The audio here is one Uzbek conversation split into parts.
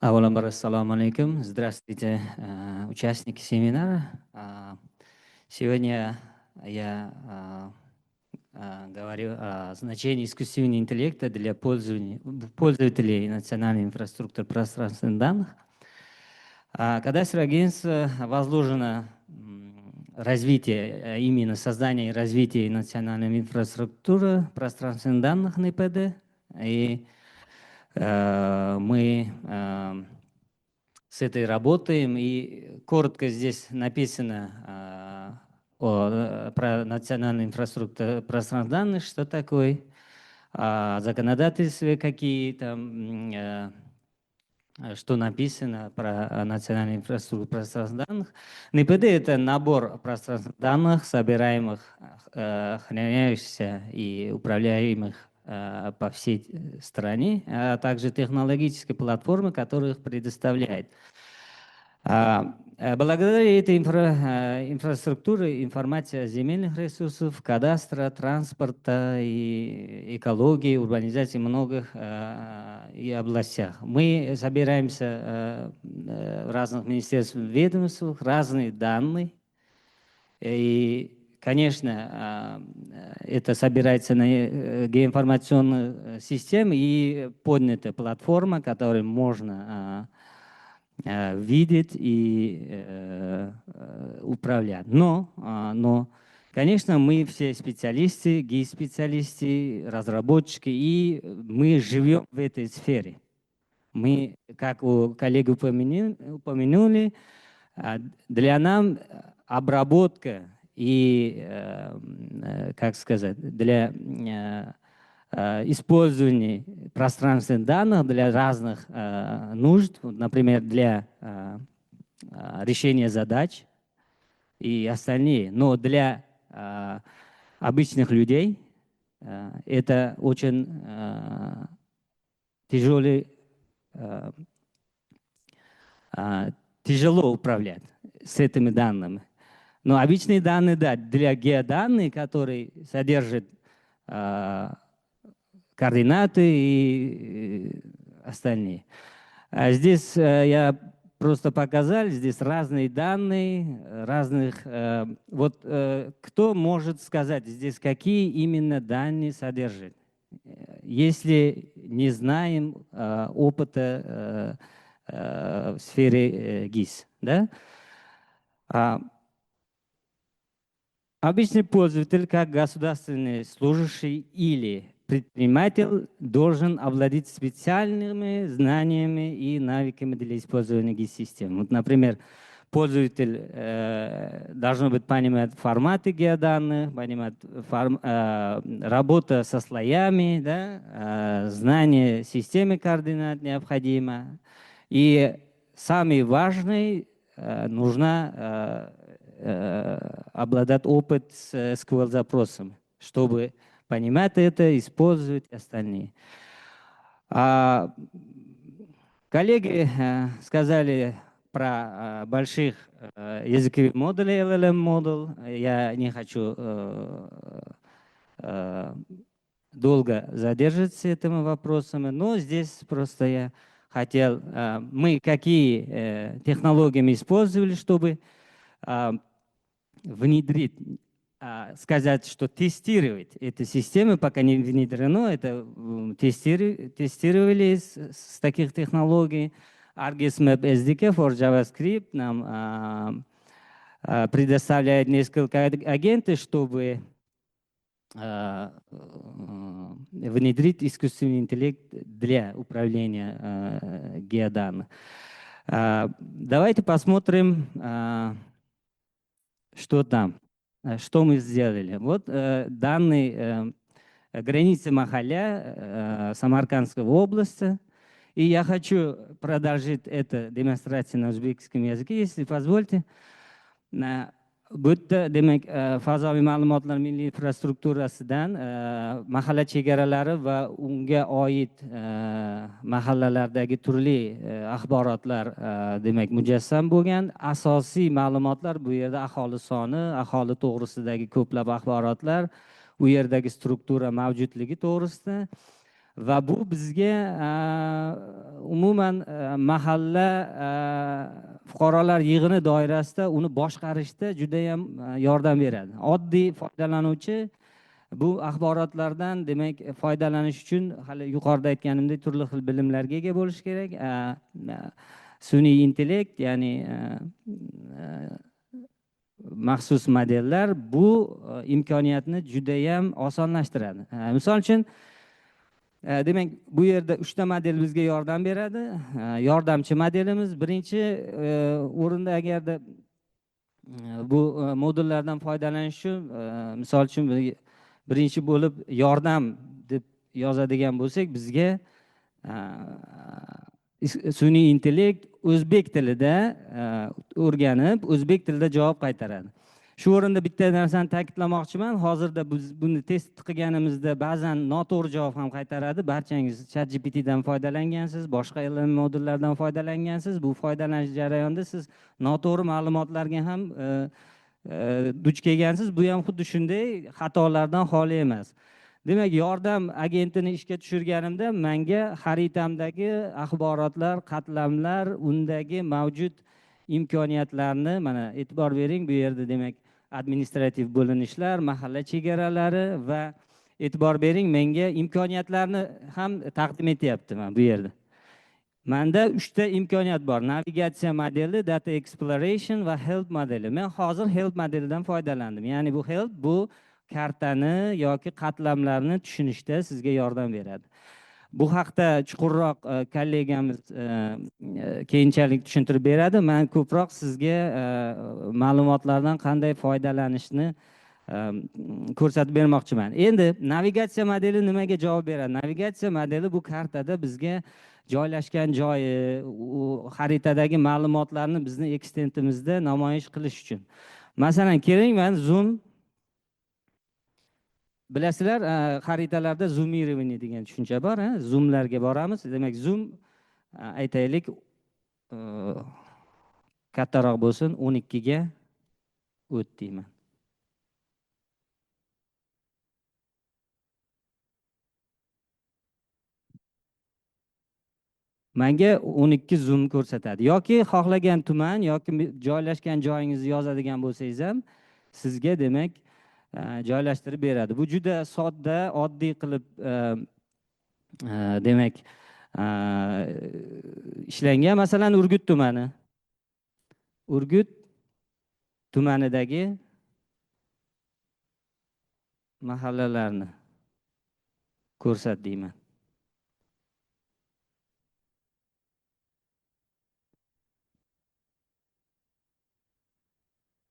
Аваламбар, ассаламу алейкум. Здравствуйте, участники семинара. Сегодня я говорю о значении искусственного интеллекта для пользователей национальной инфраструктуры пространственных данных. Кадастровое агентство возложено развитие, именно создание и развитие национальной инфраструктуры пространственных данных НИПД. И мы с этой работаем, и коротко здесь написано про национальную инфраструктуру пространственных данных, что такое, законодательстве какие там, что написано про национальную инфраструктуру пространственных данных. НПД – это набор пространственных данных, собираемых, хранящихся и управляемых по всей стране, а также технологические платформы, которые их предоставляет. Благодаря этой инфраструктуре информация о земельных ресурсах, кадастра, транспорта и экологии, урбанизации многих и областях. Мы собираемся в разных министерствах, ведомствах, разные данные. И, конечно, это собирается на геоинформационной системе и поднята платформа, которой можно видеть и управлять. Но, конечно, мы все специалисты, геоспециалисты, разработчики, и мы живем в этой сфере. Мы, как у коллеги упомянули, для нас обработка и, как сказать, для использование пространственных данных для разных нужд, например, для решения задач и остальные. Но для обычных людей это очень тяжело управлять с этими данными. Но обычные данные, да, для геоданных, которые содержат координаты и остальные. Здесь я просто показал, здесь разные данные, разных. Вот кто может сказать здесь, какие именно данные содержит? Если не знаем опыта в сфере ГИС, да? Обычный пользователь, как государственный служащий или предприниматель, должен обладать специальными знаниями и навыками для использования GIS-систем. Вот, например, пользователь должен понимать форматы геоданных, понимать работа со слоями, да, знание системы координат необходимо. И самый важный, нужно обладать опыт с SQL-запросом, чтобы понимать это, использовать остальные. Коллеги сказали про больших языковых модулей, LLM-модуль. Я не хочу долго задерживаться этими вопросами, но здесь просто я хотел, мы какие технологии мы использовали, чтобы внедрить, сказать, что тестировать эту систему, пока не внедрено, это тестировали с таких технологий. ArcGIS Map SDK for JavaScript нам предоставляет несколько агентов, чтобы внедрить искусственный интеллект для управления геоданных. Давайте посмотрим, что там, что мы сделали. Вот данные границы Махаля, Самаркандской области. И я хочу продолжить эту демонстрацию на узбекском языке, если позвольте. Bitta demak fazoviy ma'lumotlar milliy infrastrukturasidan mahalla chegaralari va unga oid mahallalardagi turli axborotlar demak mujassam bo'lgan. Asosiy ma'lumotlar bu yerda aholi soni, aholi to'g'risidagi ko'plab axborotlar, u yerdagi struktura mavjudligi to'g'risida. va bu bizga umuman mahalla fuqarolar yig'ini doirasida uni boshqarishda juda yam yordam beradi. Oddiy foydalanuvchi bu axborotlardan demak foydalanish uchun hali yuqorida aytganimdek turli xil bilimlarga ega bo'lish kerak. Sun'iy intellekt, ya'ni maxsus modellar bu imkoniyatni judayam osonlashtiradi. Misol uchun demak bu yerda 3 ta model bizga yordam beradi. Yordamchi modelimiz birinchi o'rinda agarda bu modullardan foydalanish uchun misol uchun birinchi bo'lib yordam deb yozadigan bo'lsak, bizga sun'iy intellekt o'zbek tilida o'rganib, o'zbek tilida javob qaytaradi. Shu o'rinda bitta narsani ta'kidlamoqchiman. Hozirda biz buni test qilganimizda ba'zan noto'g'ri javob ham qaytaradi. Barchangiz ChatGPT dan foydalangansiz, boshqa ilm modullardan foydalangansiz. Bu foydalanish jarayonida siz noto'g'ri ma'lumotlarga ham duch kelgansiz. Bu ham xuddi shunday xatolardan xoli emas. Demak, yordam agentini ishga tushirganimda menga xaritamdagi axborotlar, qatlamlar, undagi mavjud imkoniyatlarni mana e'tibor bering. Bu yerda demak administrativ bo'linishlar, mahalla chegaralari va e'tibor bering, menga imkoniyatlarni ham taqdim etyapti mana bu yerda. Manda 3 ta imkoniyat bor. Navigatsiya modeli, data exploration va help modeli. Men hozir help modelidan foydalandim. Ya'ni bu help bu kartani yoki qatlamlarni tushunishda sizga yordam beradi. Bu haqda chuqurroq kollegamiz keyinchalik tushuntirib beradi. Men ko'proq sizga ma'lumotlardan qanday foydalanishni ko'rsatib bermoqchiman. Endi navigatsiya modeli nimaga javob beradi? Navigatsiya modeli bu kartada bizga joylashgan joyi, xaritadagi ma'lumotlarni bizni ekstentimizda namoyish qilish uchun. Masalan, keling, men zoom bilasizlar, xaritalarda zoomirование degan tushuncha bor, zoomlarga boramiz. Demak, zoom aytaylik kattaroq bo'lsin, 12 ga o't deyman. Menga 12 zoom ko'rsatadi. Yoki xohlagan tuman yoki joylashgan joyingizni yozadigan bo'lsangiz ham sizga demak joylashtirib beradi. Bu juda sodda, oddiy qilib demak ishlangan. Masalan, Urgut tumani. Urgut tumanidagi mahallalarni ko'rsat deyman.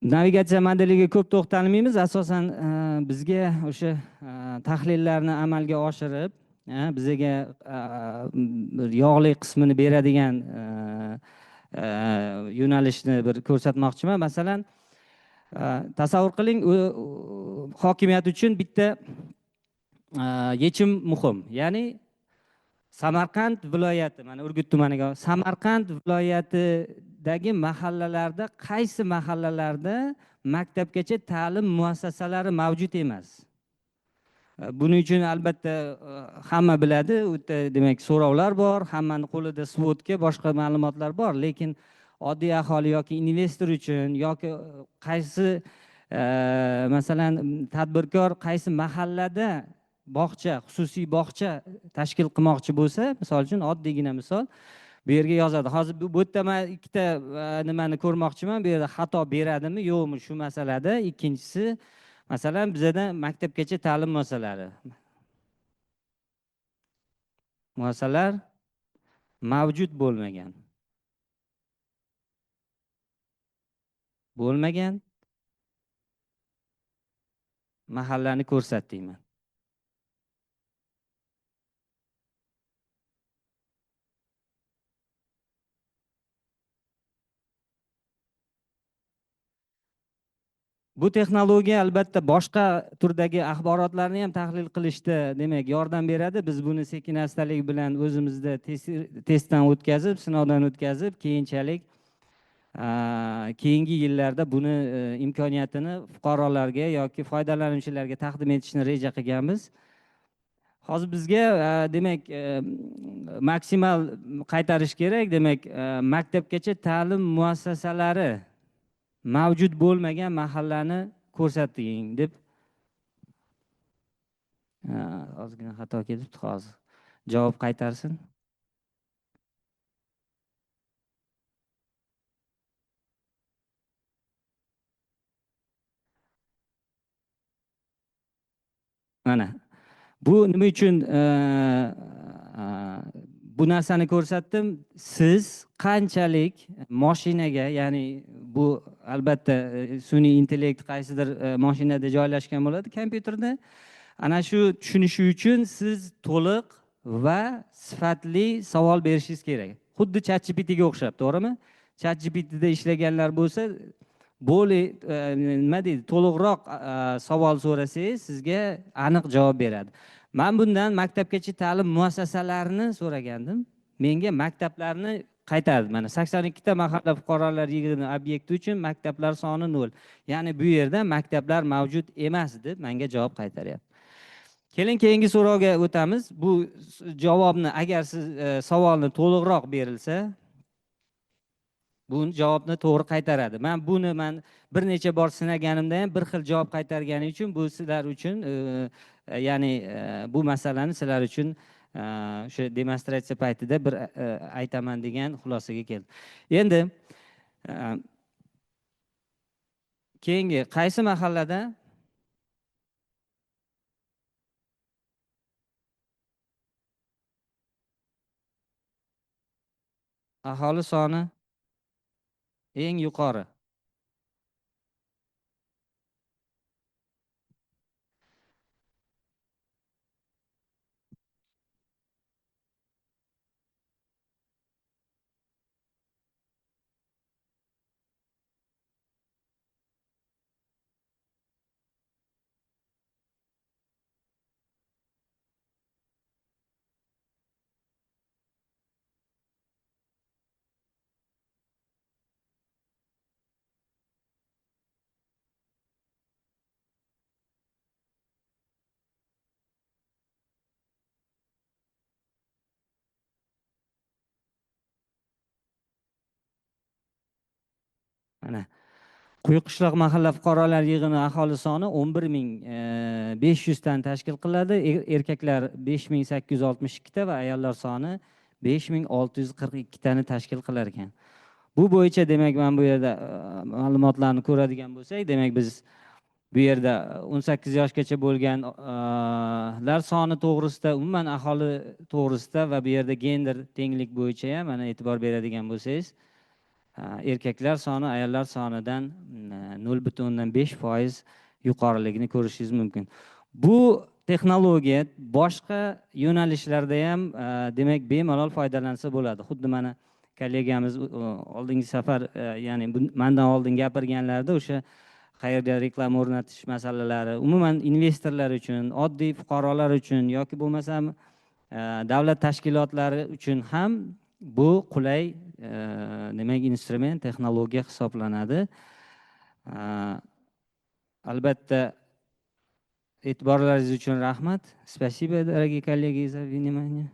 Navigatsiya modeliga ko'p to'xtalmaymiz. Asosan bizga o'sha tahlillarni amalga oshirib, bizga yog'li qismini beradigan yo'nalishni bir ko'rsatmoqchiman. Masalan, tasavvur qiling, hokimiyat uchun bitta yechim muhim. Ya'ni Samarqand viloyati, mana Urgut tumaniga, Samarqand viloyatidagi mahallalarda qaysi mahallalarda maktabgacha ta'lim muassasalari mavjud emas? Buning uchun albatta hamma biladi, u yerda demak so'rovlar bor, hammaning qo'lida svotka, boshqa ma'lumotlar bor, lekin oddiy aholi yoki investor uchun yoki qaysi masalan tadbirkor qaysi mahallada bog'cha, xususiy bog'cha tashkil qilmoqchi bo'lsa, misol uchun oddiygina misol bu yerga yozadi. Hozir bu yerda men ikkita nimani ko'rmoqchiman. Bu yerda xato beradimi, yo'qmi shu masalada. Ikkinchisi, masalan, bizda maktabgacha ta'lim muassasalar mavjud bo'lmagan mahallani ko'rsat deyman. Bu texnologiya albatta boshqa turdagi axborotlarni ham tahlil qilishda demak yordam beradi. Biz buni sekin-astalik bilan o'zimizda testdan o'tkazib, sinovdan o'tkazib, keyinchalik keyingi yillarda buni imkoniyatini fuqarolarga yoki foydalanuvchilarga taqdim etishni reja qilganmiz. hozir bizga demak maksimal qaytarish kerak. Demak maktabgacha ta'lim muassasalari mavjud bo'lmagan mahallani ko'rsating deb ozgina xato ketibdi. Hozir javob qaytarsin. Mana bu nima uchun bu narsani ko'rsatdim? Siz qanchalik mashinaga, ya'ni bu albatta sun'iy intellekt qaysidir mashinada joylashgan bo'ladi, kompyuterda. Ana shu tushunishi uchun siz to'liq va sifatli savol berishingiz kerak. Xuddi ChatGPTga o'xshab, to'g'rimi? ChatGPTda ishlaganlar bo'lsa, nima deydi, to'liqroq savol so'rasangiz sizga aniq javob beradi. Men bundan maktabgacha ta'lim muassasalarini so'ragandim. Menga maktablarni qaytardi. Mana 82 ta mahalla fuqarolar yig'ini obyekti uchun maktablar soni 0. Ya'ni bu yerda maktablar mavjud emas deb menga javob qaytaryapti. Keling, keyingi so'rovga o'tamiz. Bu javobni agar siz savolni to'liqroq berilsa, bu javobni to'g'ri qaytaradi. Buni bir necha bor sinaganimda ham bir xil javob qaytargani uchun bu sizlar uchun ya'ni bu masalani sizlar uchun o'sha demonstratsiya paytida bir aytaman degan xulosaga keldim. Endi keyingi qaysi mahallada aholi soni eng yuqori? Mana Quyuqishloq mahalla fuqarolar yig'ini aholi soni 11.500 tani tashkil qiladi. Erkaklar 5.862 ta va ayollar soni 5.642 tani tashkil qilar ekan. Bu bo'yicha demak men bu yerda ma'lumotlarni ko'radigan bo'lsak, demak biz bu yerda 18 yoshgacha bo'lganlar soni to'g'risida, umuman aholi to'g'risida va bu yerda gender tenglik bo'yicha ham mana e'tibor beradigan bo'lsangiz, erkaklar soni ayollar sonidan 0.5% yuqoriligini ko'rishingiz mumkin. Bu texnologiya boshqa yo'nalishlarda ham demak bemalol foydalansa bo'ladi. Xuddi mana kollegamiz oldingi safar ya'ni mendan oldin gapirganlarda o'sha qayerda reklama o'rnatish masalalari, umuman investorlar uchun, oddiy fuqarolar uchun yoki bo'lmasam davlat tashkilotlari uchun ham bu qulay demak instrument, texnologiya hisoblanadi. Albatta e'tiborlaringiz uchun rahmat. Спасибо, дорогие коллеги, за внимание.